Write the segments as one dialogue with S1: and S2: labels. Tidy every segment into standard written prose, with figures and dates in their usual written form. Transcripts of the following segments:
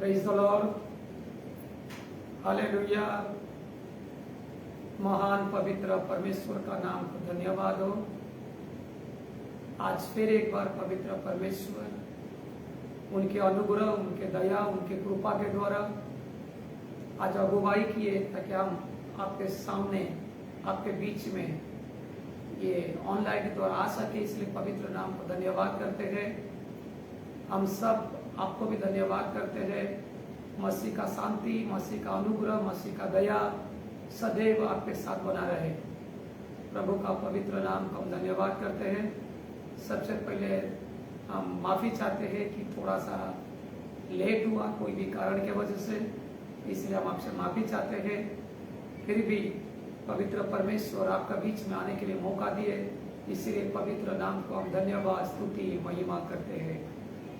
S1: Praise the Lord, hallelujah. महान पवित्र परमेश्वर का नाम को धन्यवाद हो। आज फिर एक बार पवित्र परमेश्वर उनके अनुग्रह, उनके दया, उनके कृपा के द्वारा आज अगुवाई किए ताकि हम आपके सामने, आपके बीच में ये ऑनलाइन के द्वारा आ सके। इसलिए पवित्र नाम को धन्यवाद करते हैं। हम सब आपको भी धन्यवाद करते हैं। मसीह का शांति, मसीह का अनुग्रह, मसीह का दया सदैव आपके साथ बना रहे। प्रभु का पवित्र नाम को हम धन्यवाद करते हैं। सबसे पहले हम माफी चाहते हैं कि थोड़ा सा लेट हुआ कोई भी कारण के वजह से, इसलिए हम आपसे माफी चाहते हैं। फिर भी पवित्र परमेश्वर आपका बीच में आने के लिए मौका दिए, इसलिए पवित्र नाम को हम धन्यवाद, स्तुति, महिमा करते हैं।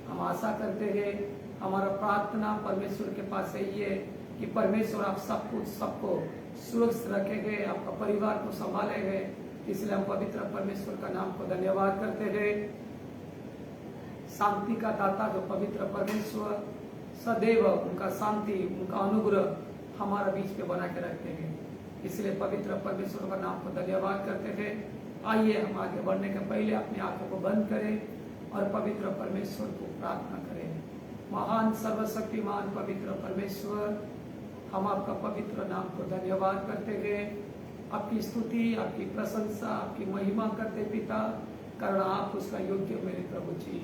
S1: हम आशा करते हैं, हमारा प्रार्थना परमेश्वर के पास यही है कि परमेश्वर आप सबको सुरक्षित रखेंगे, आपका परिवार को संभालेंगे। इसलिए हम पवित्र परमेश्वर का नाम को धन्यवाद करते हैं। शांति का दाता जो पवित्र परमेश्वर सदैव उनका शांति, उनका अनुग्रह हमारा बीच में बना के रखते हैं। इसलिए पवित्र परमेश्वर का नाम को धन्यवाद करते हैं। आइए हम आगे बढ़ने के पहले अपनी आंखों को बंद करें और पवित्र परमेश्वर को प्रार्थना करें। महान सर्वशक्तिमान पवित्र परमेश्वर, हम आपका पवित्र नाम को धन्यवाद करते हैं। आपकी स्तुति, आपकी प्रशंसा, आपकी महिमा करते पिता, कारण आप उसका योग्य मेरे प्रभु जी।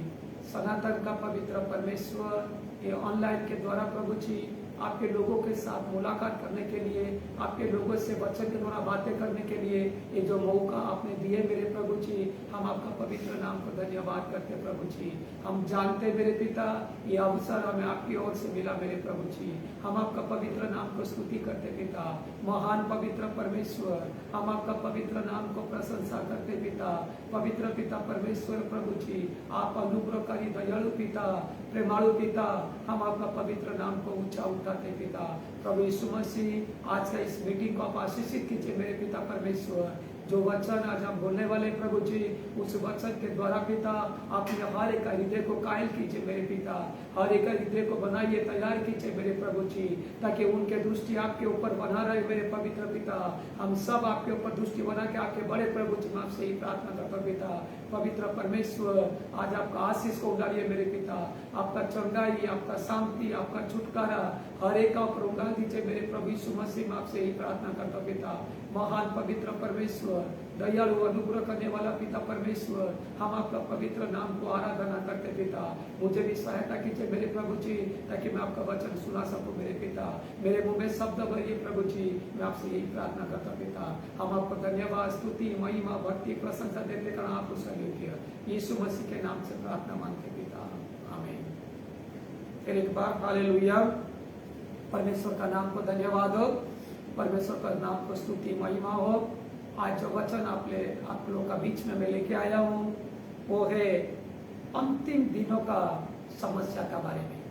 S1: सनातन का पवित्र परमेश्वर, ये ऑनलाइन के द्वारा प्रभु जी आपके लोगों के साथ मुलाकात करने के लिए, आपके लोगों से वचन के द्वारा बातें करने के लिए ये जो मौका आपने दिए मेरे प्रभु जी, हम आपका पवित्र नाम को धन्यवाद करते प्रभु जी। हम जानते मेरे पिता, ये अवसर हमें आपकी ओर से मिला मेरे प्रभु जी। हम आपका पवित्र नाम को स्तुति करते पिता। महान पवित्र परमेश्वर, हम आपका पवित्र नाम को प्रशंसा करते पिता। पवित्र पिता परमेश्वर प्रभु जी, आप अनुग्रहकारी दयालु पिता, प्रेमालु पिता, हम आपका पवित्र नाम को ऊंचा उठाते पिता। प्रभु यीशु मसीह, आज का इस मीटिंग को आप आशीषित कीजिए मेरे पिता परमेश्वर। जो वचन आज हम बोलने वाले प्रभु जी, उस वचन के द्वारा पिता अपने हर एक हृदय को कायल कीजिए मेरे पिता। हर एक हृदय को बनाइए, तैयार कीजिए मेरे प्रभु जी, ताकि उनके दृष्टि आपके ऊपर बना रहे मेरे पवित्र पिता। हम सब आपके ऊपर दृष्टि बना के आपके बड़े प्रभु जी, मैं आपसे ही प्रार्थना करता पिता। पवित्र परमेश्वर, आज आपका आशीष को उड़ाइए मेरे पिता। आपका चंगाई, आपका शांति, आपका छुटकारा हर एक का ऊपर उड़ा दीजिए मेरे प्रभु यीशु मसीह, मैं आपसे ही प्रार्थना करता पिता। महान पवित्र परमेश्वर, दयालु अनुग्रह करने वाला पिता परमेश्वर, हम आपका पवित्र नाम को आराधना करते पिता। मुझे भी सहायता कीजिए मेरे प्रभु जी, ताकि मैं आपका वचन सुना सकूं मेरे पिता। मेरे मुंह में शब्द भरिए प्रभु जी, मैं आपसे यही प्रार्थना करता पिता। हम आपको धन्यवाद, स्तुति, महिमा, भक्ति, प्रशंसा देते कारण आप उसका योग्य। यीशु मसीह के नाम से प्रार्थना मांगते पिता, आमीन। फिर एक बार हालेलुया। परमेश्वर का नाम को धन्यवाद हो, परमेश्वर का नाम को स्तुति, महिमा हो। आज जो वचन आप लोगों का बीच में मैं लेके आया हूँ, वो है अंतिम दिनों का समस्या के बारे में।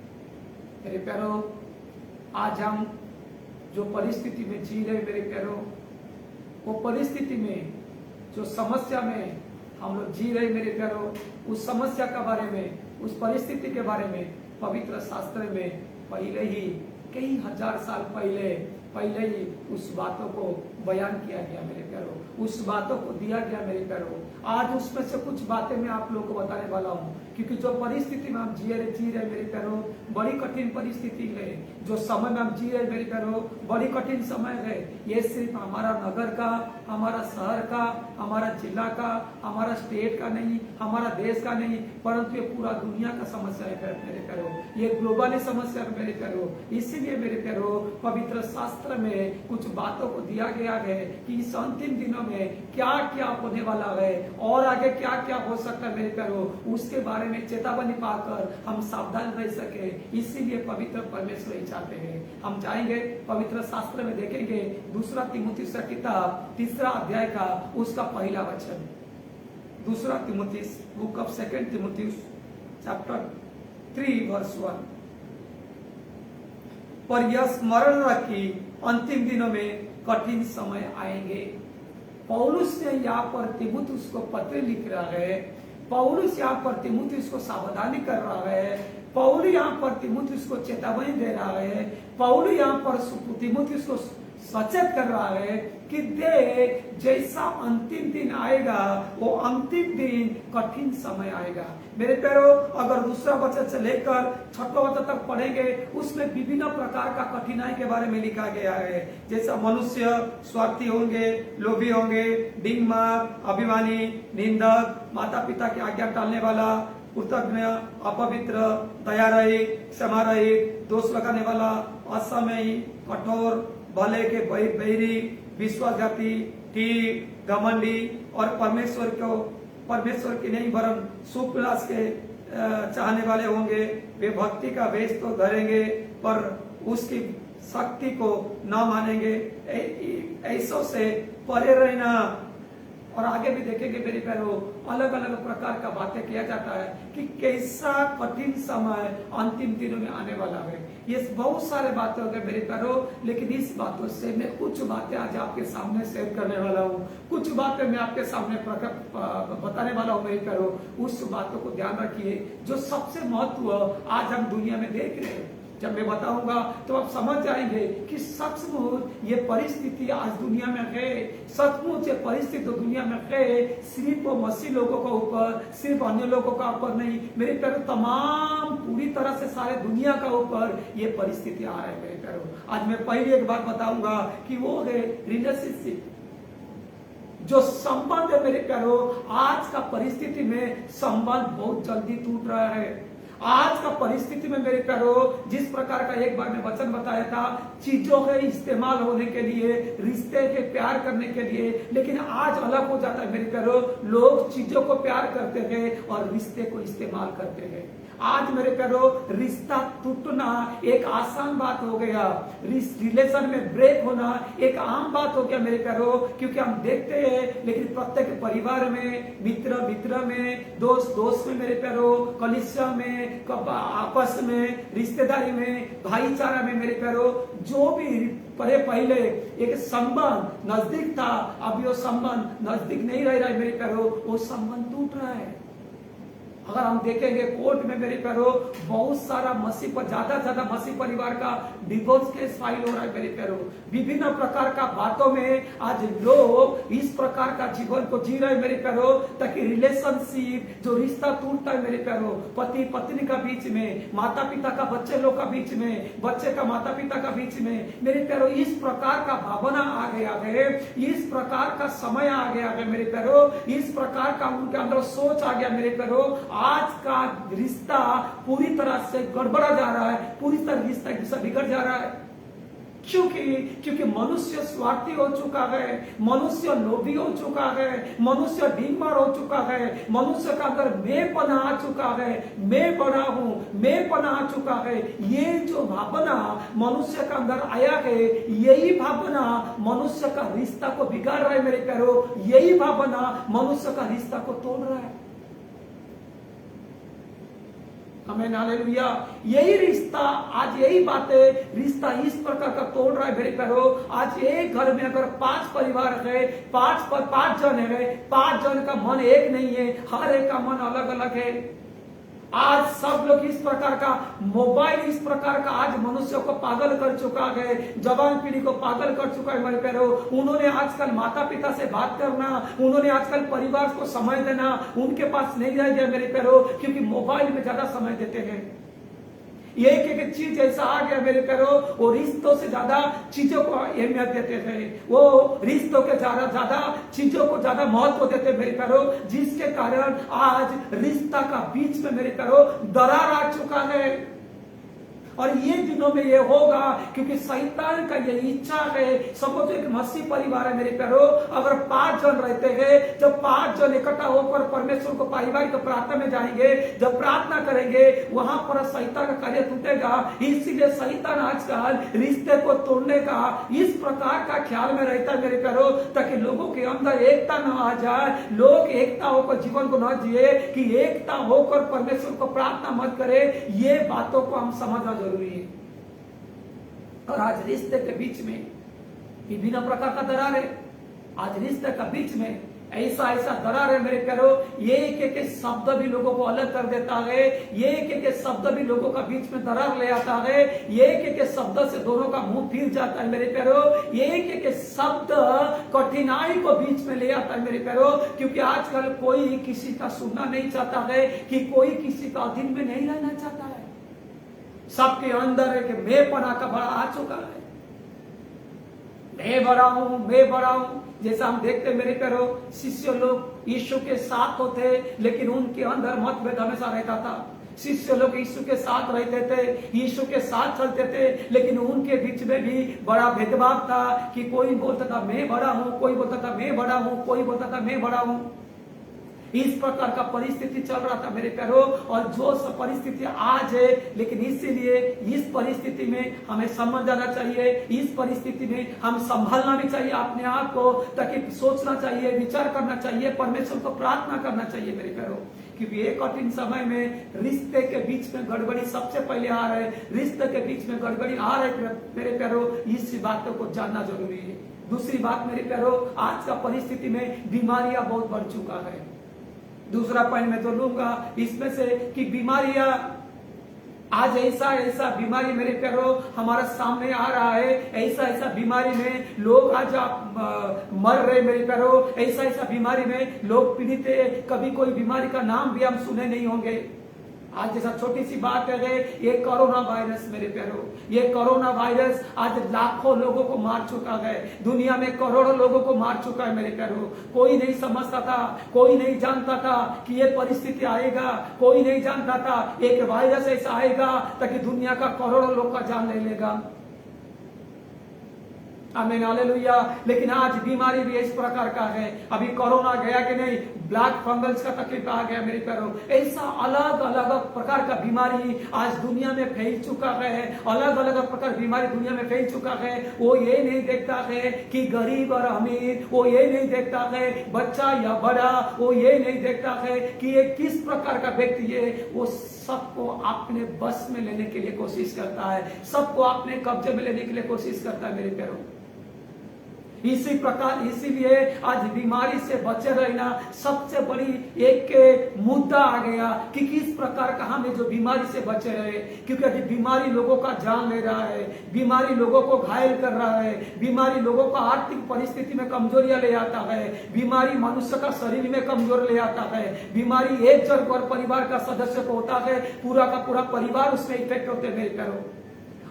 S1: मेरे प्यारों, आज हम जो परिस्थिति में जी रहे मेरे प्यारों, वो परिस्थिति में, जो समस्या में हम लोग जी रहे मेरे प्यारों, उस समस्या के बारे में, उस परिस्थिति के बारे में पवित्र शास्त्र में पहले ही कई हजार साल पहले ही उस बातों को बयान किया गया मेरे प्यारों, उस बातों को दिया गया मेरे प्यारों। आज उसमें से कुछ बातें मैं आप लोगों को बताने वाला हूँ, क्योंकि जो परिस्थिति में हम जी रहे मेरे प्यारों, बड़ी कठिन परिस्थिति है। जो समय में हम जी रहे मेरे प्यारों, बड़ी कठिन समय है। ये सिर्फ हमारा नगर का, हमारा शहर का, हमारा जिला का, हमारा स्टेट का नहीं, हमारा देश का नहीं, परंतु ये पूरा दुनिया का समस्या है मेरे प्यारों। ये ग्लोबली समस्या है मेरे प्यारों। इसीलिए मेरे प्यारों, पवित्र शास्त्र में कुछ बातों को दिया गया है कि इस अंतिम दिनों में क्या क्या होने वाला है और आगे क्या क्या हो सकता है मेरे प्यारों, उसके बारे में चेतावनी पाकर हम सावधान रह सके। इसीलिए पवित्र परमेश्वर ही चाहते हैं। हम जाएंगे पवित्र शास्त्र में, देखेंगे दूसरा तीमुथियुस का किताब 3 अध्याय का उसका पहला वचन। दूसरा तीमुथियुस, बुक ऑफ 2 तीमुथियुस चैप्टर 3 वर्स 1। पर यह स्मरण रखी अंतिम दिनों में कठिन समय आएंगे। पौलुस ने यहाँ पर तीमुथियुस को पत्र लिख रहा है। पौलुस यहाँ पर तीमुथियुस को सावधानी कर रहा है। पौलुस यहाँ पर तीमुथियुस को चेतावनी दे रहा है, पौलुस यहाँ पर तीमुथियुस को सचेत कर रहा है कि देख जैसा अंतिम दिन आएगा वो अंतिम दिन कठिन समय आएगा। मेरे प्यारो, अगर दूसरा वचन से लेकर छठवां वचन तक पढ़ेंगे उसमें विभिन्न प्रकार का कठिनाई के बारे में लिखा गया है। जैसा मनुष्य स्वार्थी होंगे, लोभी होंगे, डिंगमार, अभिमानी, निंदक, माता पिता की आज्ञा टालने वाला, कृतज्ञ, अपवित्र, दया रहित, क्षमा रहित, दोष लगाने वाला, असमयी, कठोर, भले के बैरी, विश्वासघाती, ठीक, घमंडी और परमेश्वर की नहीं वरन सुखविलास के चाहने वाले होंगे। वे भक्ति का वेश तो धरेंगे पर उसकी शक्ति को न मानेंगे। ऐसों से परे रहना। और आगे भी देखेंगे मेरे प्यारो, अलग अलग प्रकार का बातें किया जाता है कि कैसा कठिन समय अंतिम दिनों में आने वाला है। ये बहुत सारे बातें हो गए मेरे प्यारो, लेकिन इस बातों से मैं कुछ बातें आज आपके सामने शेयर करने वाला हूँ, कुछ बातें मैं आपके सामने बताने वाला हूँ मेरे प्यारो। उस बातों को ध्यान रखिए जो सबसे महत्व आज हम दुनिया में देख रहे हैं। जब मैं बताऊंगा तो आप समझ जाएंगे कि सचमुच ये परिस्थिति आज दुनिया में है, सचमुच ये परिस्थिति तो दुनिया में है, सिर्फ मसीह लोगों के ऊपर, सिर्फ अन्य लोगों का ऊपर नहीं, मेरे प्यारो तमाम पूरी तरह से सारे दुनिया का ऊपर ये परिस्थिति आ रहा है मेरे प्यारो। आज मैं पहली एक बात बताऊंगा कि वो है रिलेशनशिप, जो संबंध है मेरे प्यारो। आज का परिस्थिति में संबंध बहुत जल्दी टूट रहा है। आज का परिस्थिति में मेरे प्यारो, जिस प्रकार का एक बार में वचन बताया था, चीजों के इस्तेमाल होने के लिए, रिश्ते के प्यार करने के लिए, लेकिन आज अलग हो जाता है मेरे प्यारो। लोग चीजों को प्यार करते हैं और रिश्ते को इस्तेमाल करते हैं। आज मेरे प्यारो रिश्ता टूटना एक आसान बात हो गया, रिलेशन में ब्रेक होना एक आम बात हो गया मेरे प्यारो, क्योंकि हम देखते हैं। लेकिन प्रत्येक परिवार में, मित्र में, दोस्त में मेरे प्यारो, कलिसिया में, आपस में, रिश्तेदारी में, भाईचारा में मेरे प्यारो, जो भी पहले एक संबंध नजदीक था, अब वो संबंध नजदीक नहीं रह रहा है मेरे प्यारो, वो संबंध टूट रहा है। अगर हम देखेंगे कोर्ट में मेरे प्यारो बहुत सारा मसीह पर ज्यादा मसीह परिवार का डिवोर्स केस फाइल हो रहा है मेरे प्यारो। विभिन्न प्रकार का बातों में आज लोग इस प्रकार का जीवन को जी रहे हैं मेरे प्यारो, ताकि रिलेशनशिप, जो रिश्ता टूटता है मेरे प्यारो, पति पत्नी का बीच में, माता पिता का बच्चे लोग का बीच में, बच्चे का माता पिता का बीच में, मेरे प्यारो इस प्रकार का भावना आ गया है, इस प्रकार का समय आ गया है मेरे प्यारो, इस प्रकार का उनके अंदर सोच आ गया मेरे प्यारो। आज का रिश्ता पूरी तरह से गड़बड़ा जा रहा है, पूरी तरह रिश्ता बिगड़ जा रहा है। क्योंकि मनुष्य स्वार्थी हो चुका है, मनुष्य लोभी हो चुका है, मनुष्य डींगमार हो चुका है, मनुष्य का अंदर मैं पना आ चुका है, मैं बड़ा हूं, मैं पना आ चुका है। ये जो भावना मनुष्य का अंदर आया है, यही भावना मनुष्य का रिश्ता को बिगाड़ रहा है मेरे प्यारो, यही भावना मनुष्य का रिश्ता को तोड़ रहा है। हमें हालेलुया। यही रिश्ता, आज यही बातें रिश्ता इस प्रकार का तोड़ रहा है मेरे प्यारो। आज एक घर में अगर 5 परिवार है, 5 जन है, 5 जन का मन एक नहीं है, हर एक का मन अलग अलग है। आज सब लोग इस प्रकार का, मोबाइल इस प्रकार का आज मनुष्य को पागल कर चुका है, जवान पीढ़ी को पागल कर चुका है मेरे प्यारो। उन्होंने आजकल माता पिता से बात करना, उन्होंने आजकल परिवार को समय देना उनके पास नहीं रह गया मेरे प्यारो, क्योंकि मोबाइल में ज्यादा समय देते हैं। एक चीज ऐसा आ गया मेरे प्यारो, वो रिश्तों से ज्यादा चीजों को अहमियत देते थे, वो रिश्तों के ज्यादा चीजों को ज्यादा महत्व देते मेरे प्यारो, जिसके कारण आज रिश्ता का बीच में मेरे प्यारो दरार आ चुका है। और ये दिनों में ये होगा क्योंकि शैतान का ये इच्छा है। समझो एक मसीह परिवार है मेरे प्यारो, अगर 5 जन रहते हैं, जब 5 जन इकट्ठा होकर परमेश्वर को पारिवारिक प्रार्थना में जाएंगे, जब प्रार्थना करेंगे, वहां पर शैतान का कार्य टूटेगा। इसीलिए शैतान आजकल रिश्ते को तोड़ने का इस प्रकार का ख्याल में रहता है मेरे प्यारो, ताकि लोगों के अंदर एकता न आ जाए, लोग एकता होकर जीवन को न जिए, कि एकता होकर परमेश्वर को प्रार्थना मत करे। ये बातों को हम समझना जरूरी है। और आज रिश्ते के बीच में विभिन्न प्रकार का दरार है। आज रिश्ते के बीच में ऐसा ऐसा दरार है मेरे प्यारो, ये एक एक शब्द भी लोगों को अलग कर देता है, ये एक एक शब्द भी लोगों का बीच में दरार ले आता है, ये एक एक शब्द से दोनों का मुंह फिर जाता है मेरे प्यारो, ये एक एक शब्द कठिनाई को बीच में ले आता है मेरे प्यारो, क्योंकि आजकल कोई किसी का सुनना नहीं चाहता है, कि कोई किसी का अधीन में नहीं रहना चाहता है। सबके अंदर एक मैंपना का बड़ा आ चुका है, मैं बड़ा हूं, मैं बड़ा हूं। जैसा हम देखते मेरे प्यारो, शिष्य लोग यीशु के साथ होते, लेकिन उनके अंदर मतभेद हमेशा रहता था। शिष्य लोग यीशु के साथ रहते थे, यीशु के साथ चलते थे, लेकिन उनके बीच में भी बड़ा भेदभाव था, कि कोई बोलता था मैं बड़ा हूं, कोई बोलता था मैं बड़ा हूं, कोई बोलता था मैं बड़ा हूं। इस प्रकार का परिस्थिति चल रहा था मेरे प्यारो, और जो सब परिस्थिति आज है, लेकिन इसीलिए इस परिस्थिति में हमें समझ जाना चाहिए, इस परिस्थिति में हम संभालना भी चाहिए अपने आप को, ताकि सोचना चाहिए, विचार करना चाहिए, परमेश्वर को प्रार्थना करना चाहिए मेरे प्यारो, क्योंकि एक कठिन समय में रिश्ते के बीच में गड़बड़ी सबसे पहले आ रहा है, रिश्ते के बीच में गड़बड़ी आ रहा है मेरे प्यारो, इस बातों को जानना जरूरी है। दूसरी बात मेरे प्यारो, आज का परिस्थिति में बीमारियां बहुत बढ़ चुका है। दूसरा पॉइंट मैं तो लूंगा इसमें से, कि बीमारियां आज ऐसा ऐसा बीमारी मेरे प्यारो हमारा सामने आ रहा है, ऐसा ऐसा बीमारी में लोग आज आप मर रहे मेरे प्यारो, ऐसा ऐसा बीमारी में लोग पीड़ित है, कभी कोई बीमारी का नाम भी हम सुने नहीं होंगे। आज जैसा छोटी सी बात है, ये कोरोना वायरस मेरे प्यारो, ये कोरोना वायरस आज लाखों लोगों को मार चुका है, दुनिया में करोड़ों लोगों को मार चुका है मेरे प्यारो। कोई नहीं समझता था, कोई नहीं जानता था कि ये परिस्थिति आएगा, कोई नहीं जानता था एक वायरस ऐसा आएगा ताकि दुनिया का करोड़ों लोग का जान ले लेगा। आमीन, हालेलुया। लेकिन आज बीमारी भी इस प्रकार का है, अभी कोरोना गया कि नहीं, ब्लैक फंगस का तकलीफ आ गया मेरे प्यारो, ऐसा अलग अलग प्रकार का बीमारी आज दुनिया में फैल चुका है, अलग अलग प्रकार बीमारी दुनिया में फैल चुका है। वो ये नहीं देखता है कि गरीब और अमीर, वो ये नहीं देखता है बच्चा या बड़ा, वो ये नहीं देखता है कि ये किस प्रकार का व्यक्ति है, वो सबको अपने बस में लेने के लिए कोशिश करता है, सबको अपने कब्जे में लेने के लिए कोशिश करता है मेरे प्यारो। इसी प्रकार इसीलिए आज बीमारी से बचे रहना सबसे बड़ी एक मुद्दा आ गया, कि किस प्रकार का हमें जो बीमारी से बचे रहे, क्योंकि अभी बीमारी लोगों का जान ले रहा है, बीमारी लोगों को घायल कर रहा है, बीमारी लोगों को आर्थिक परिस्थिति में कमजोरियां ले आता है, बीमारी मनुष्य का शरीर में कमजोर ले आता है, बीमारी एक जन पर परिवार का सदस्य को होता है, पूरा का पूरा परिवार उसमें इफेक्ट होते हैं मेरे प्यारो।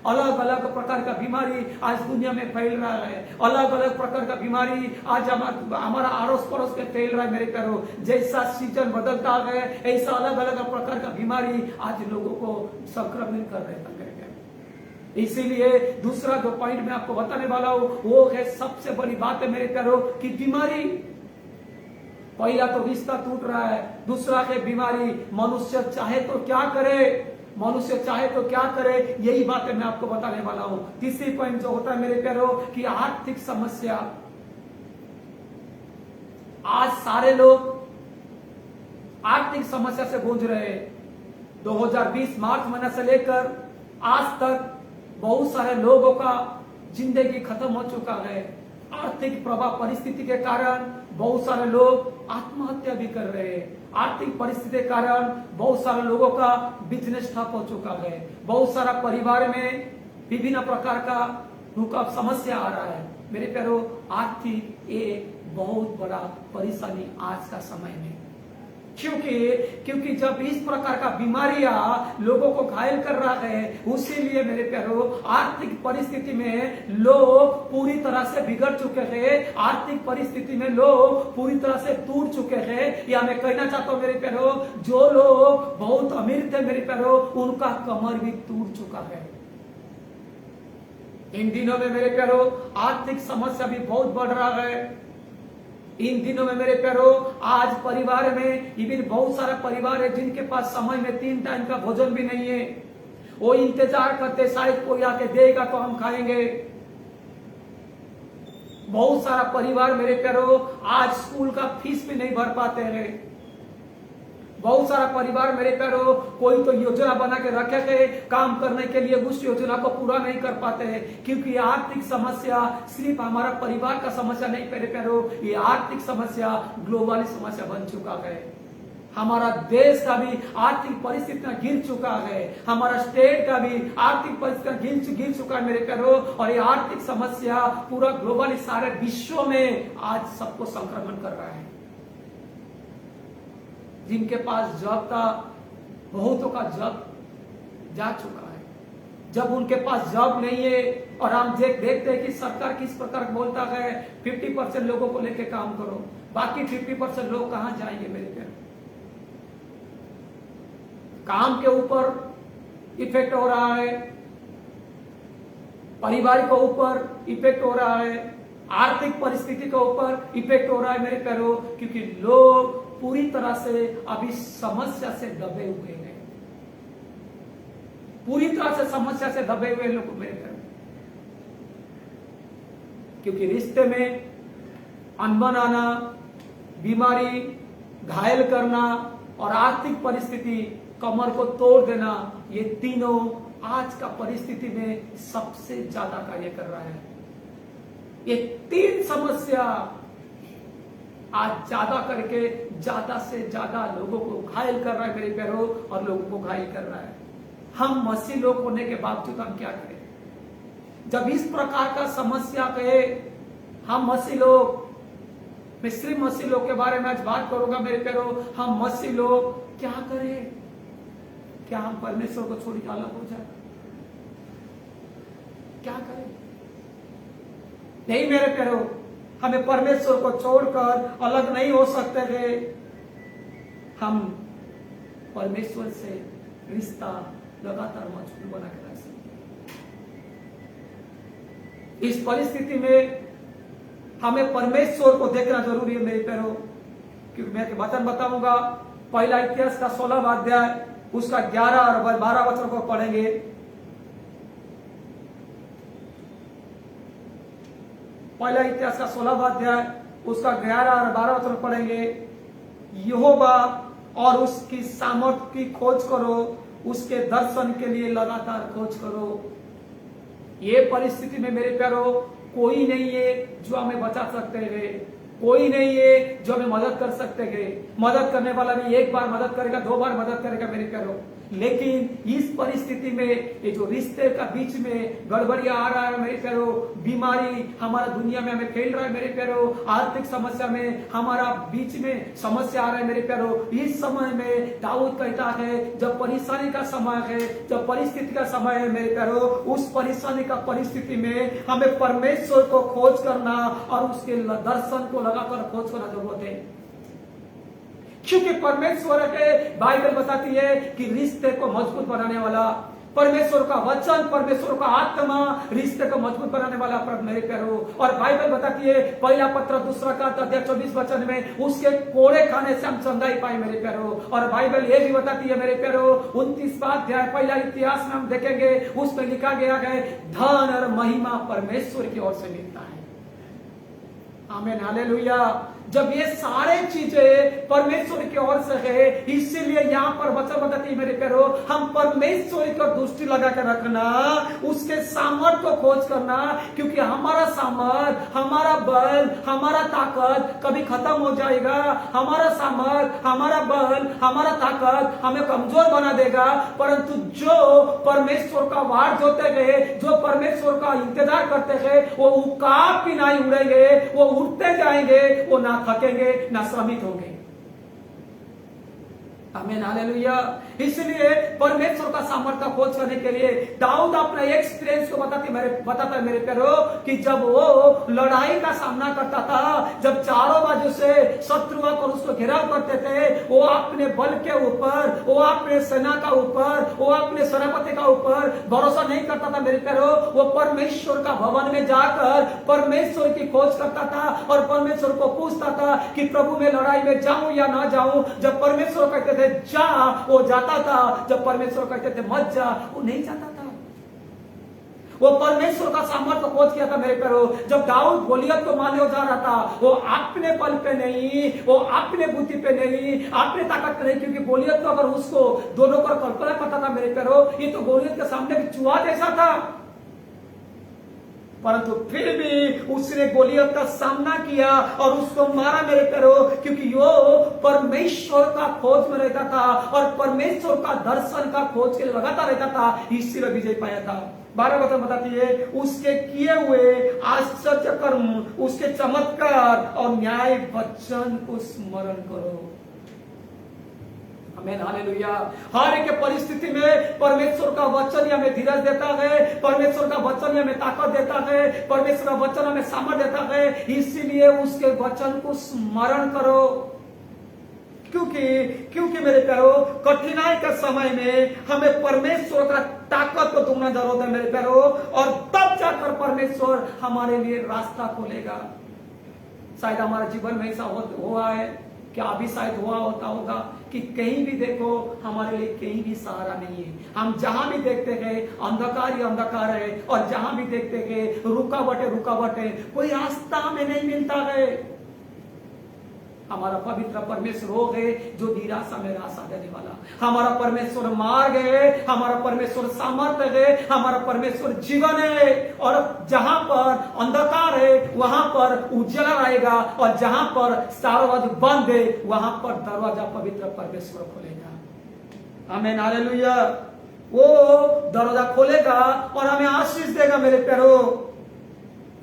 S1: अलग अलग प्रकार का बीमारी आज दुनिया में फैल रहा है, अलग अलग प्रकार का बीमारी आज हमारा आड़ोस पड़ोस में फैल रहा है मेरे प्यारो। जैसा सीजन बदलता है, ऐसा अलग अलग प्रकार का बीमारी आज लोगों को संक्रमित कर रहे हैं। इसीलिए दूसरा जो पॉइंट मैं आपको बताने वाला हूं, वो है सबसे बड़ी बात है मेरे प्यारो, कि बीमारी, पहला तो रिश्ता टूट रहा है, दूसरा है बीमारी, मनुष्य चाहे तो क्या करे, मनुष्य चाहे तो क्या करे, यही बातें मैं आपको बताने वाला हूं। तीसरी पॉइंट जो होता है मेरे प्यारो, कि आर्थिक समस्या। आज सारे लोग आर्थिक समस्या से गूंज रहे हैं। 2020 मार्च महीने से लेकर आज तक बहुत सारे लोगों का जिंदगी खत्म हो चुका है। आर्थिक प्रभाव परिस्थिति के कारण बहुत सारे लोग आत्महत्या भी कर रहे हैं। आर्थिक परिस्थिति के कारण बहुत सारे लोगों का बिजनेस ठप हो चुका है, बहुत सारा परिवार में विभिन्न प्रकार का रुकावट समस्या आ रहा है मेरे प्यारो। आर्थिक एक बहुत बड़ा परेशानी आज का समय में, क्योंकि जब इस प्रकार का बीमारियां लोगों को घायल कर रहा है, उसीलिए मेरे प्यारो आर्थिक परिस्थिति में लोग पूरी तरह से बिगड़ चुके हैं, आर्थिक परिस्थिति में लोग पूरी तरह से टूट चुके हैं। या मैं कहना चाहता हूं मेरे प्यारो, जो लोग बहुत अमीर थे मेरे प्यारो, उनका कमर भी टूट चुका है। इन दिनों में मेरे प्यारो आर्थिक समस्या भी बहुत बढ़ रहा है। इन दिनों में मेरे प्यारो आज परिवार में इवन बहुत सारा परिवार है जिनके पास समय में 3 टाइम का भोजन भी नहीं है। वो इंतजार करते शायद कोई आके देगा तो हम खाएंगे। बहुत सारा परिवार मेरे प्यारो आज स्कूल का फीस भी नहीं भर पाते हैं। बहुत सारा परिवार मेरे प्यारो कोई तो योजना बना के रखे थे काम करने के लिए, उस योजना को पूरा नहीं कर पाते हैं, क्योंकि आर्थिक समस्या सिर्फ हमारा परिवार का समस्या नहीं मेरे प्यारो, ये आर्थिक समस्या ग्लोबल समस्या बन चुका है। हमारा देश का भी आर्थिक परिस्थितियां गिर चुका है, हमारा स्टेट का भी आर्थिक परिस्थितियां गिर चुका है मेरे प्यारो, और ये आर्थिक समस्या पूरा ग्लोबली सारे विश्व में आज सबको संक्रमण कर रहा है। जिनके पास जॉब था बहुतों का जॉब जा चुका है। जब उनके पास जॉब नहीं है और हम देखते हैं कि सरकार किस प्रकार बोलता है 50% लोगों को लेके काम करो, बाकी 50% लोग कहां जाएंगे मेरे प्यारे। काम के ऊपर इफेक्ट हो रहा है, परिवार के ऊपर इफेक्ट हो रहा है, आर्थिक परिस्थिति के ऊपर इफेक्ट हो रहा है मेरे प्यारो, क्योंकि लोग पूरी तरह से अभी समस्या से दबे हुए हैं, पूरी तरह से समस्या से दबे हुए लोग मेरे प्यारो, क्योंकि रिश्ते में अनबन आना, बीमारी, घायल करना और आर्थिक परिस्थिति कमर को तोड़ देना, ये तीनों आज का परिस्थिति में सबसे ज्यादा कार्य कर रहा है। ये तीन समस्या आज ज्यादा करके ज्यादा से ज्यादा लोगों को घायल कर रहा है मेरे प्यारो, और लोगों को घायल कर रहा है। हम मसीह लोग होने के बावजूद हम क्या करें जब इस प्रकार का समस्या कहे? हम मसीह लोग, मैं सिर्फ मसीह लोग के बारे में आज बात करूंगा मेरे प्यारो, हम मसीह लोग क्या करें? क्या हम परमेश्वर को छोड़ के अलग हो जाए? क्या करें? नहीं मेरे प्यारो, हमें परमेश्वर को छोड़कर अलग नहीं हो सकते थे। हम परमेश्वर से रिश्ता लगातार मजबूत बना के रख सकते। इस परिस्थिति में हमें परमेश्वर को देखना जरूरी है मेरे प्यारो, क्योंकि मैं वचन बताऊंगा। पहला इतिहास का 16वां अध्याय उसका 11 और 12 वचन को पढ़ेंगे। पहला इतिहास का 16वां अध्याय उसका 11 और 12 वचन पढ़ेंगे। यहोवा और उसकी सामर्थ की खोज करो, उसके दर्शन के लिए लगातार खोज करो। ये परिस्थिति में मेरे प्यारो कोई नहीं है जो हमें बचा सकते हैं, कोई नहीं है जो हमें मदद कर सकते हैं। मदद करने वाला भी एक बार मदद करेगा, 2 बार मदद करेगा मेरे प्यारो, लेकिन इस परिस्थिति में ये जो रिश्ते का बीच में गड़बड़िया आ रहा है मेरे प्यारो, बीमारी हमारा दुनिया में हमें फैल रहा है मेरे प्यारो, आर्थिक समस्या में हमारा बीच में समस्या आ रहा है मेरे प्यारो। इस समय में दाऊद कहता है जब परेशानी का समय है, जब परिस्थिति का समय है मेरे प्यारो, उस परेशानी का परिस्थिति में हमें परमेश्वर को खोज करना और उसके दर्शन को लगाकर खोज करना जरूरत है। क्योंकि परमेश्वर के बाइबल बताती है कि रिश्ते को मजबूत बनाने वाला परमेश्वर का वचन, परमेश्वर का आत्मा रिश्ते को मजबूत बनाने वाला मेरे प्यारो। और बाइबल बताती है पहला पत्र 2 अध्याय 24 वचन में उसके कोड़े खाने से हम चंगाई पाए मेरे प्यारो। और बाइबल ये भी बताती है मेरे प्यारो 29वां अध्याय पहला इतिहास में हम देखेंगे, उसमें लिखा गया है धन और महिमा परमेश्वर की ओर से मिलता है। आमीन, हालेलुया। जब ये सारे चीजें परमेश्वर की ओर से है, इसीलिए यहाँ पर वचन बताती है मेरे प्यारो हम परमेश्वर की दृष्टि लगा कर रखना, उसके सामर्थ को खोज करना, क्योंकि हमारा सामर्थ, हमारा बल, हमारा ताकत कभी खत्म हो जाएगा। हमारा सामर्थ, हमारा बल, हमारा ताकत हमें कमजोर बना देगा, परंतु जो परमेश्वर का वार जोते गए, जो परमेश्वर का इंतजार करते हैं, वो उकाब भी नहीं उड़ेंगे, वो उड़ते जाएंगे, वो ना थकेंगे ना श्रमित होंगे। आमीन, हालेलुया। इसलिए परमेश्वर का सामर्थ्य खोज करने के लिए दाऊद अपना एक्सपीरियंस को बताता है मेरे प्यारो कि जब वो लड़ाई का सामना करता था, जब चारों बाजू से शत्रु आकर उसको घेराव करते थे, वो अपने बल के ऊपर, वो अपने सेना का ऊपर, वो अपने सेनापति का ऊपर भरोसा नहीं करता था मेरे प्यारो। वो परमेश्वर का भवन में जाकर परमेश्वर की खोज करता था और परमेश्वर को पूछता था कि प्रभु मैं लड़ाई में जाऊं या ना जाऊं। जब परमेश्वर कहते थे जा, वो जाता था। जब परमेश्वर कहते थे मत जा, वो नहीं जाता था। वो परमेश्वर का सामर्थ्य खोज किया था मेरे प्यारो। जब दाऊद गोलियत को मारने जा रहा था, वो अपने बल पे नहीं, वो अपने बुद्धि पे नहीं, अपने ताकत पे नहीं, क्योंकि गोलियत तो अगर उसको दोनों पर कल्पना करता था मेरे प्यारो, ये तो गोलियत के सामने भी चूहा जैसा था, परंतु फिर भी उसने गोलियत का सामना किया और उसको मारा मेरे प्यारो, क्योंकि वो परमेश्वर का खोज में रहता था और परमेश्वर का दर्शन का खोज के लिए लगातार रहता था, इसीलिए विजय पाया था। 12 वचन बताती है, उसके किए हुए आश्चर्य कर्म, उसके चमत्कार और न्याय वचन को स्मरण करो। आमीन, हालेलुया। हर एक परिस्थिति में परमेश्वर का वचन हमें धीरज देता है, परमेश्वर का वचन हमें ताकत देता है, परमेश्वर का वचन हमें सामर्थ्य देता है, इसीलिए उसके वचन को स्मरण करो। क्योंकि मेरे प्यारो, कठिनाई के समय में हमें परमेश्वर का ताकत को ढूंढना जरूरत है मेरे प्यारो, और तब जाकर परमेश्वर हमारे लिए रास्ता खोलेगा। शायद हमारे जीवन में ऐसा हुआ है, क्या अभी शायद हुआ होता कि कहीं भी देखो हमारे लिए कहीं भी सहारा नहीं है। हम जहां भी देखते हैं अंधकार ही अंधकार है, और जहां भी देखते हैं रुकावट है, कोई रास्ता हमें नहीं मिलता है। हमारा पवित्र परमेश्वर वो है जो निराशा में रास्ता देने वाला, हमारा परमेश्वर मार्ग है, हमारा परमेश्वर सामर्थ्य है, हमारा परमेश्वर जीवन है। और जहां पर अंधकार है वहां पर उजाला रहेगा, और जहां पर दरवाजा बंद है वहां पर दरवाजा पवित्र परमेश्वर खोलेगा। आमीन, हालेलुया। वो दरवाजा खोलेगा और हमें आशीष देगा मेरे प्यारो।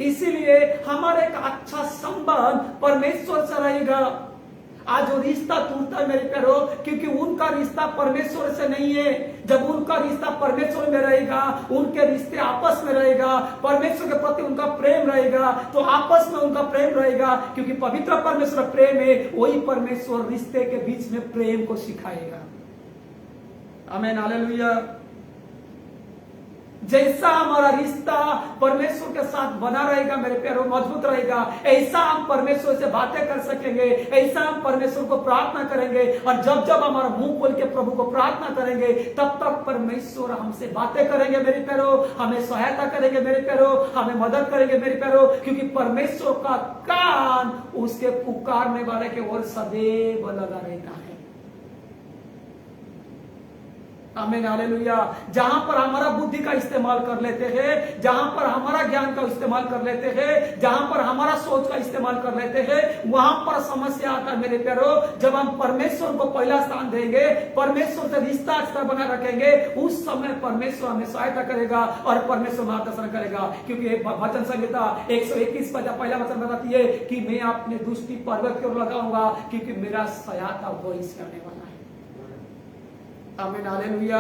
S1: इसीलिए हमारा एक अच्छा संबंध परमेश्वर से रहेगा। आज जो रिश्ता टूटता है मेरे प्यारो, क्योंकि उनका रिश्ता परमेश्वर से नहीं है। जब उनका रिश्ता परमेश्वर में रहेगा, उनके रिश्ते आपस में रहेगा, परमेश्वर के प्रति उनका प्रेम रहेगा, तो आपस में उनका प्रेम रहेगा, क्योंकि पवित्र परमेश्वर प्रेम है। वही परमेश्वर रिश्ते के बीच में प्रेम को सिखाएगा। आमीन, हालेलुया। जैसा हमारा रिश्ता परमेश्वर के साथ बना रहेगा मेरे प्यारों, मजबूत रहेगा, ऐसा हम परमेश्वर से बातें कर सकेंगे, ऐसा हम परमेश्वर को प्रार्थना करेंगे। और जब जब हमारा मुंह खोल के प्रभु को प्रार्थना करेंगे, तब तक परमेश्वर हमसे बातें करेंगे मेरे प्यारों, हमें सहायता करेंगे मेरे प्यारों, हमें मदद करेंगे मेरे प्यारों, क्योंकि परमेश्वर का कान उसके पुकारने वाले के ओर सदैव लगा रहता है। आमीन, हालेलुया। जहां पर हमारा बुद्धि का इस्तेमाल कर लेते हैं, जहां पर हमारा ज्ञान का इस्तेमाल कर लेते हैं, जहां पर हमारा सोच का इस्तेमाल कर लेते हैं, वहां पर समस्या आता है मेरे प्यारों। जब हम परमेश्वर को पहला स्थान देंगे, परमेश्वर से रिश्ता अच्छा बना रखेंगे, उस समय परमेश्वर हमें सहायता करेगा और परमेश्वर मार्गदर्शन करेगा। क्योंकि भजन संहिता 121 पहला वचन बताती है कि मैं अपने दृष्टि पर्वत की ओर लगाऊंगा, क्योंकि मेरा सहायता वही से आने वाला है। आमीन, हालेलुया।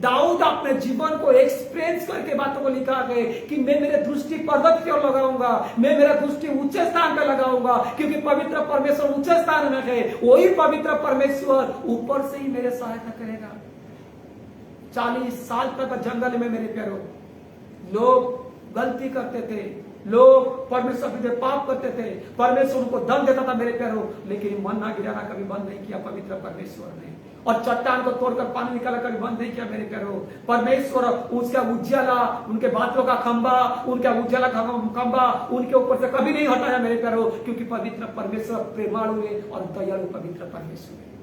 S1: दाऊद अपने जीवन को एक्सपीरियंस करके बातों को लिखा है कि मैं मेरे दृष्टि पर्वत की ओर लगाऊंगा, मैं मेरा दृष्टि ऊंचे स्थान पर लगाऊंगा, क्योंकि पवित्र परमेश्वर ऊंचे स्थान में है। वही पवित्र परमेश्वर ऊपर से ही मेरे सहायता करेगा। 40 साल तक जंगल में मेरे प्यारों लोग गलती करते थे, लोग परमेश्वर के पाप करते थे, परमेश्वर उनको दम देता था मेरे प्यारों, लेकिन मन ना गिराना कभी बंद नहीं किया पवित्र परमेश्वर ने, और चट्टान को तोड़कर पानी निकाला कभी बंद नहीं किया मेरे प्यारों। परमेश्वर उसका उज्ज्वला, उनके बातों का खंबा, उनका उज्ज्वला खंबा उनके ऊपर से कभी नहीं हटाया मेरे प्यारों, क्योंकि पवित्र परमेश्वर प्रेमाळु है और दयालु पवित्र परमेश्वर है।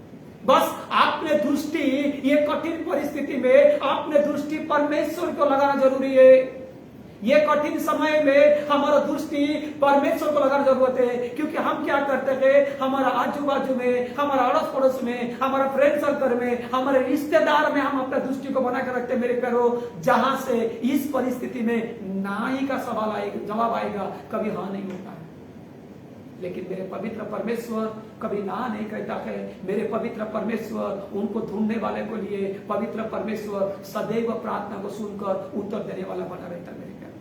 S1: बस आपने दृष्टि ये कठिन परिस्थिति में आपने दृष्टि परमेश्वर को लगाना जरूरी है। ये कठिन समय में हमारा दृष्टि परमेश्वर को लगाना जरूरत है, क्योंकि हम क्या करते हैं, हमारा आजू बाजू में, हमारा अड़ोस पड़ोस में, हमारा फ्रेंड सर्कल में, हमारे रिश्तेदार में हम अपने दृष्टि को बना कर रखते हैं मेरे प्यारों, जहां से इस परिस्थिति में ना ही का सवाल आएगा, जवाब आएगा, कभी हाँ नहीं होता है। लेकिन मेरे पवित्र परमेश्वर कभी ना नहीं कहता है। मेरे पवित्र परमेश्वर उनको ढूंढने वाले को लिए पवित्र परमेश्वर सदैव प्रार्थना को सुनकर उत्तर देने वाला बना रहता है मेरे प्यारे।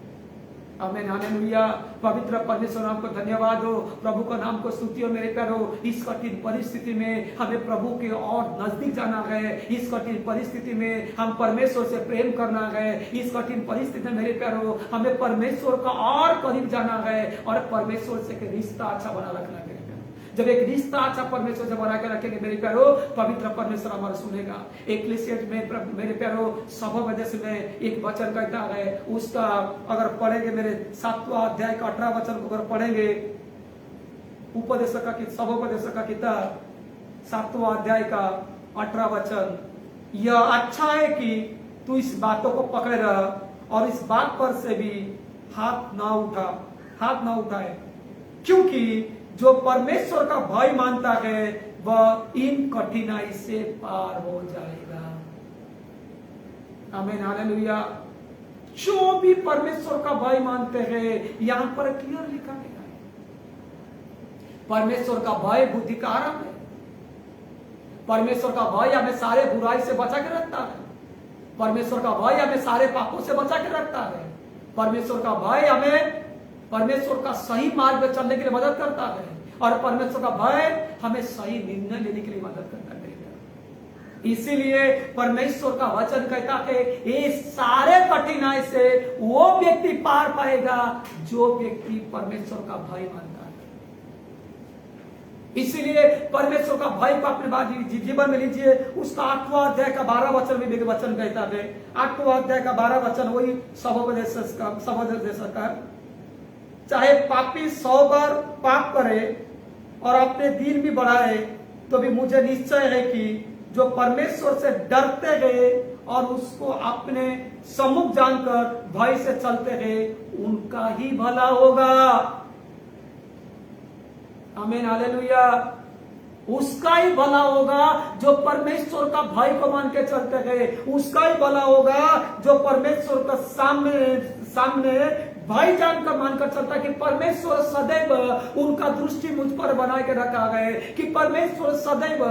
S1: आमीन, हालेलुया। पवित्र परमेश्वर नाम को धन्यवाद हो, प्रभु का नाम को स्तुति हो मेरे प्यारो। इस कठिन परिस्थिति में हमें प्रभु के और नजदीक जाना है, इस कठिन परिस्थिति में हम परमेश्वर से प्रेम करना है, इस कठिन परिस्थिति में मेरे प्यारो हमें परमेश्वर का और करीब जाना है और परमेश्वर से रिश्ता अच्छा बना रखना है। जब एक रिश्ता अच्छा परमेश्वर से बना के रखेंगे मेरे प्यारो, पवित्र परमेश्वर हमारा सुनेगा। इक्लेसियास में मेरे प्यारो सभापदेश में एक वचन कहता है, उसका अगर पढ़ेंगे मेरे 7वां अध्याय का 18 वचन को अगर पढ़ेंगे, सभोपदेशक का किताब 7वां अध्याय का 18 वचन, यह अच्छा है कि तू इस बातों को पकड़े रह और इस बात पर से भी हाथ ना उठाए, क्योंकि जो परमेश्वर का भय मानता है वह इन कठिनाई से पार हो जाएगा। आमीन, हालेलुया। जो भी परमेश्वर का भय मानते हैं, यहां पर क्लियर लिखा गया है, परमेश्वर का भय बुद्धि का आरंभ है। परमेश्वर का भय हमें सारे बुराई से बचा के रखता है। परमेश्वर का भय हमें सारे पापों से बचा के रखता है। परमेश्वर का भय हमें परमेश्वर का सही मार्ग पर चलने के लिए मदद करता है, और परमेश्वर का भय हमें सही निर्णय लेने के लिए मदद करता है। इसीलिए परमेश्वर का वचन कहता है, ये सारे कठिनाई से वो व्यक्ति पार पाएगा जो व्यक्ति परमेश्वर का भय मानता है। इसीलिए परमेश्वर का भय को अपने जीवन में लीजिए। उसका 8वां अध्याय का 12 वचन में भी वचन कहता है, 8वां अध्याय का 12 वचन वही सभोपदेश का, चाहे पापी 100 बार पाप करे और अपने दिन भी बढ़ाए, तो भी मुझे निश्चय है कि जो परमेश्वर से डरते गए और उसको अपने सम्मुख जानकर भय से चलते गए, उनका ही भला होगा। आमीन, हालेलुया। उसका ही भला होगा जो परमेश्वर का भय को मान के चलते गए। उसका ही भला होगा जो परमेश्वर का सामने भाई जानकर मानकर चलता कि परमेश्वर सदैव उनका दृष्टि मुझ पर बना के रखा गए, कि परमेश्वर सदैव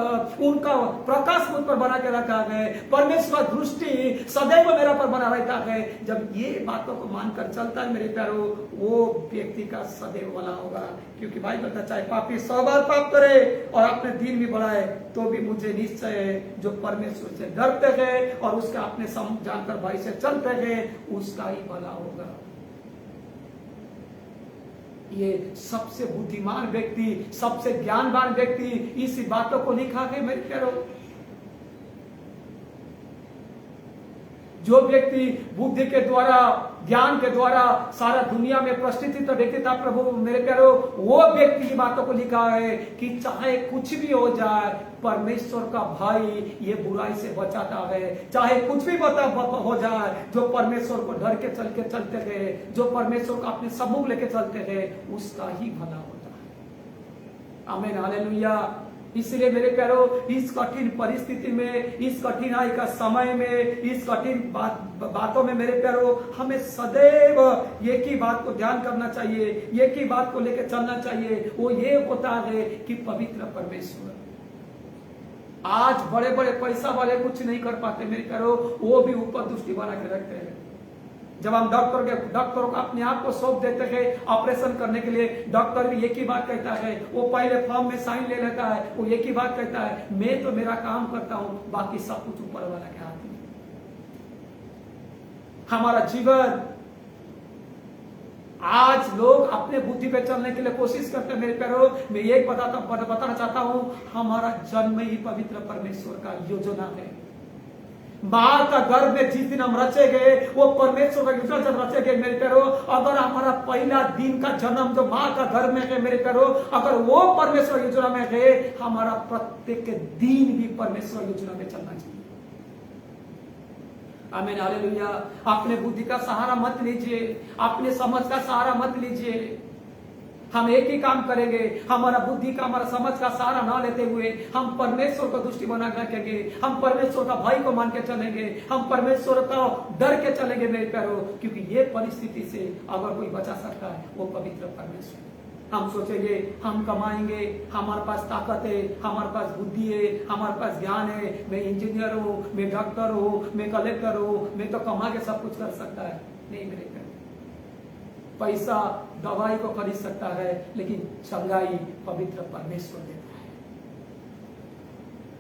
S1: उनका प्रकाश मुझ पर बना के रखा गए, परमेश्वर दृष्टि सदैव मेरा पर बना रहता है। जब ये बातों को मानकर चलता है मेरे प्यारो, वो व्यक्ति का सदैव भला होगा। क्योंकि भाई कहता, चाहे पापी 100 बार पाप करे और अपने दिन भी बढ़ाए, तो भी मुझे निश्चय है जो परमेश्वर से डरते गए और उसका अपने सम्मुख जानकर भाई से चलते गए, उसका ही भला होगा। ये सबसे बुद्धिमान व्यक्ति, सबसे ज्ञानवान व्यक्ति इस बातों को लिखा है मेरे प्यारो। जो व्यक्ति बुद्धि के द्वारा, ज्ञान के द्वारा सारा दुनिया में प्रतिष्ठित व्यक्ति था प्रभु मेरे प्यारो, वो व्यक्ति की बातों को लिखा है कि चाहे कुछ भी हो जाए, परमेश्वर का भाई ये बुराई से बचाता है। चाहे कुछ भी हो जाए, जो परमेश्वर को डर के चलते गए, जो परमेश्वर को अपने सम्मुख लेके चलते गए, उसका ही भला होता है। आमीन, हालेलुया। इसलिए मेरे प्यारो, इस कठिन परिस्थिति में, इस कठिनाई का समय में, इस कठिन बातों में मेरे प्यारो, हमें सदैव एक ही बात को ध्यान करना चाहिए, एक ही बात को लेकर चलना चाहिए। वो ये होता है कि पवित्र परमेश्वर। आज बड़े बड़े पैसा वाले कुछ नहीं कर पाते मेरे प्यारो, वो भी ऊपर दृष्टि बना के रखते हैं। जब हम डॉक्टर को अपने आप को सौंप देते हैं ऑपरेशन करने के लिए, डॉक्टर भी एक ही बात कहता है, वो पहले फॉर्म में साइन ले लेता है, वो एक ही बात कहता है, मैं तो मेरा काम करता हूं, बाकी सब कुछ ऊपर वाला के हाथ में। हमारा जीवन आज लोग अपने बुद्धि पे चलने के लिए कोशिश करते हैं मेरे प्यारो। मैं ये बताना चाहता हूं, हमारा जन्म ही पवित्र परमेश्वर का योजना है। मां का गर्भ में जिस दिन हम रचे गए, वो परमेश्वर का योजना जब रचे गए मेरे प्यारो। अगर हमारा पहला दिन का जन्म जो मां का गर्भ में है मेरे प्यारो, अगर वो परमेश्वर योजना में है, हमारा प्रत्येक दिन भी परमेश्वर योजना में चलना चाहिए। आमीन, हालेलुया। अपने बुद्धि का सहारा मत लीजिए, अपने समझ का सहारा मत लीजिए। हम एक ही काम करेंगे, हमारा बुद्धि का, हमारा समझ का सहारा ना लेते हुए हम परमेश्वर को दृष्टि बना कर रखेंगे, हम परमेश्वर का भाई को मान के चलेंगे, हम परमेश्वर का डर के चलेंगे मेरे प्यारो। क्योंकि ये परिस्थिति से अगर कोई बचा सकता है वो पवित्र परमेश्वर। हम सोचेंगे हम कमाएंगे, हमारे पास ताकत है, हमारे पास बुद्धि है, हमारे पास ज्ञान है, मैं इंजीनियर हूं, मैं डॉक्टर हूं, मैं कलेक्टर हूं, मैं तो कमा के सब कुछ कर सकता है। नहीं मेरे प्यारो, पैसा दवाई को खरीद सकता है, लेकिन चंगाई पवित्र परमेश्वर देता है।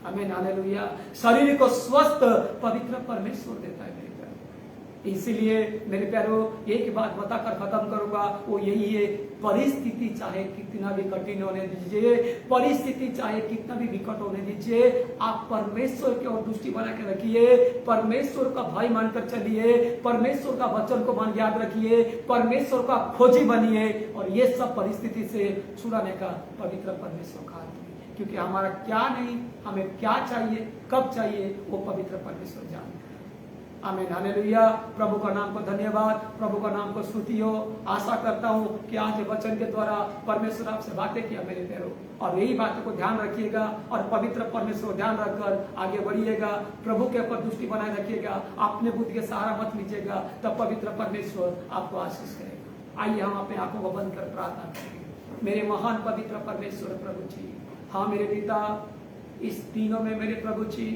S1: आमीन, हालेलुया। शरीर को स्वस्थ पवित्र परमेश्वर देता है मेरे प्यारे। इसलिए मेरे प्यारो एक बात बताकर खत्म करूंगा, वो यही है, परिस्थिति चाहे कितना भी कठिन होने दीजिए, परिस्थिति चाहे कितना भी विकट होने दीजिए, आप परमेश्वर की ओर दृष्टि बना के रखिए, परमेश्वर का भय मानकर चलिए, परमेश्वर का वचन को मन याद रखिए, परमेश्वर का खोजी बनिए, और ये सब परिस्थिति से छुड़ाने का पवित्र परमेश्वर का हाथ है। क्योंकि हमारा क्या नहीं, हमें क्या चाहिए, कब चाहिए, वो पवित्र परमेश्वर जानते हैं। आमीन, हालेलुया। प्रभु का नाम को धन्यवाद, प्रभु का नाम को स्तुति हो। आशा करता हूँ कि आज वचन के द्वारा परमेश्वर आपसे बातें किया मेरे प्यारो, और यही बातों को ध्यान रखिएगा और पवित्र परमेश्वर को ध्यान रखकर आगे बढ़िएगा। प्रभु के ऊपर दृष्टि बनाए रखिएगा, अपने बुद्धि के सहारा मत लीजिएगा, तब पवित्र परमेश्वर आपको आशीष करेगा। आइए हम अपने आंखों को बंद कर प्रार्थना करेंगे। मेरे महान पवित्र परमेश्वर प्रभु जी, हाँ मेरे पिता, इस दिनों में मेरे प्रभु जी,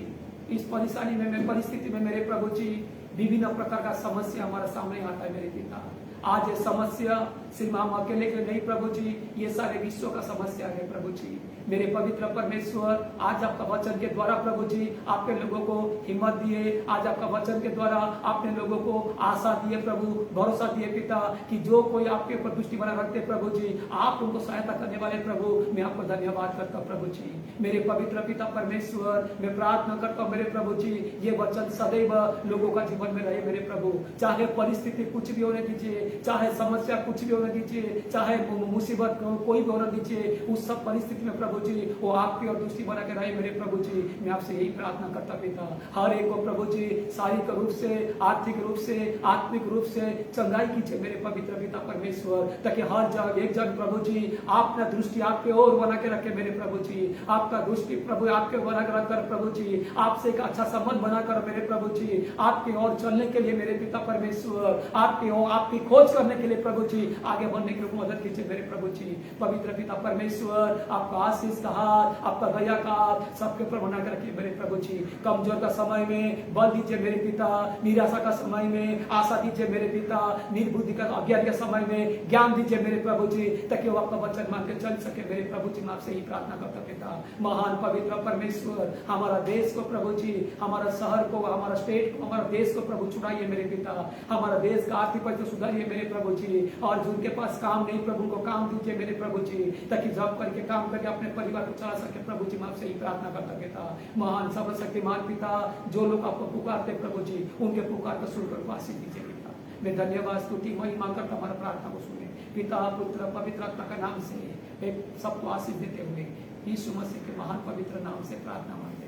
S1: इस परेशानी में, परिस्थिति में मेरे प्रभु जी, विभिन्न प्रकार का समस्या हमारे सामने आता है मेरे पिता। आज ये समस्या सिर्फ हम अकेले के नहीं प्रभु जी, ये सारे विश्व का समस्या है प्रभु जी। मेरे पवित्र परमेश्वर, आज आपका वचन के द्वारा प्रभु जी आपके लोगों को हिम्मत दिए, आज आपका वचन के द्वारा आपने लोगों को आशा दिए प्रभु, भरोसा दिए पिता, कि जो कोई आपके ऊपर दृष्टि बना रखते प्रभु जी, आप उनको सहायता करने वाले प्रभु, मैं आपको धन्यवाद करता हूँ प्रभु जी। मेरे पवित्र पिता परमेश्वर, मैं प्रार्थना करता हूँ मेरे प्रभु जी, ये वचन सदैव लोगों का जीवन में रहे मेरे प्रभु। चाहे परिस्थिति कुछ भी होने दीजिए, चाहे समस्या कुछ भी होने दीजिए, चाहे मुसीबत कोई भी होने दीजिए, उस सब परिस्थिति में प्रभु जी वो आपकी और दृष्टि बना के रहे मेरे प्रभु जी। मैं आपसे यही प्रार्थना करता पिता, हर एक को प्रभु जी शारीरिक रूप से, आर्थिक रूप से, आत्मिक रूप से चंगाई कीजिए मेरे पवित्र पिता परमेश्वर, ताकि हर जगह एक जगह प्रभु जी आपने दृष्टि आपके ओर बना के रखे मेरे प्रभु जी। आपका दृष्टि प्रभु आपके बना के रखकर प्रभु जी, आपसे एक अच्छा संबंध बनाकर मेरे प्रभु जी, आपकी ओर चलने के लिए मेरे पिता परमेश्वर, आपकी ओर आपकी खोज करने के लिए प्रभु जी आगे बढ़ने के लिए मदद कीजिए मेरे प्रभु जी। पवित्र पिता परमेश्वर, आपका आशीष का हाथ, आपका दया का हाथ सबके ऊपर बना कर रखिए मेरे प्रभु जी। कमजोर का समय में बल दीजिए मेरे पिता, निराशा का समय में आशा दीजिए मेरे पिता, निर्बुद्धि का अज्ञान के समय में ज्ञान दीजिए मेरे प्रभु जी, ताकि वो आपका वचन मान के चल सके मेरे प्रभु जी। मैं आपसे ही प्रार्थना करता पिता, महान पवित्र परमेश्वर, हमारा देश को प्रभु जी, हमारा शहर को, हमारा स्टेट को, हमारा देश को प्रभु छुड़ाइए मेरे पिता, हमारा देश का आर्थिक परिस्थिति सुधारिए मेरे प्रभु जी, और जिनके पास काम नहीं प्रभु को काम दीजिए मेरे प्रभु जी, ताकि जॉब करके काम करके अपने परिवार को चला सके प्रभु जी। मैं आपसे ही प्रार्थना करता पिता, महान सर्वशक्तिमान पिता, जो लोग आपको पुकारते प्रभु जी, उनके पुकार को सुनकर आशीष दीजिए पिता। मैं धन्यवाद स्तुति महिमा करता हमारा प्रार्थना को सुने पिता, पुत्र पवित्र आत्मा का नाम से एक सबको आशीष देते हुए यीशु मसीह के महान पवित्र नाम से प्रार्थना मांगते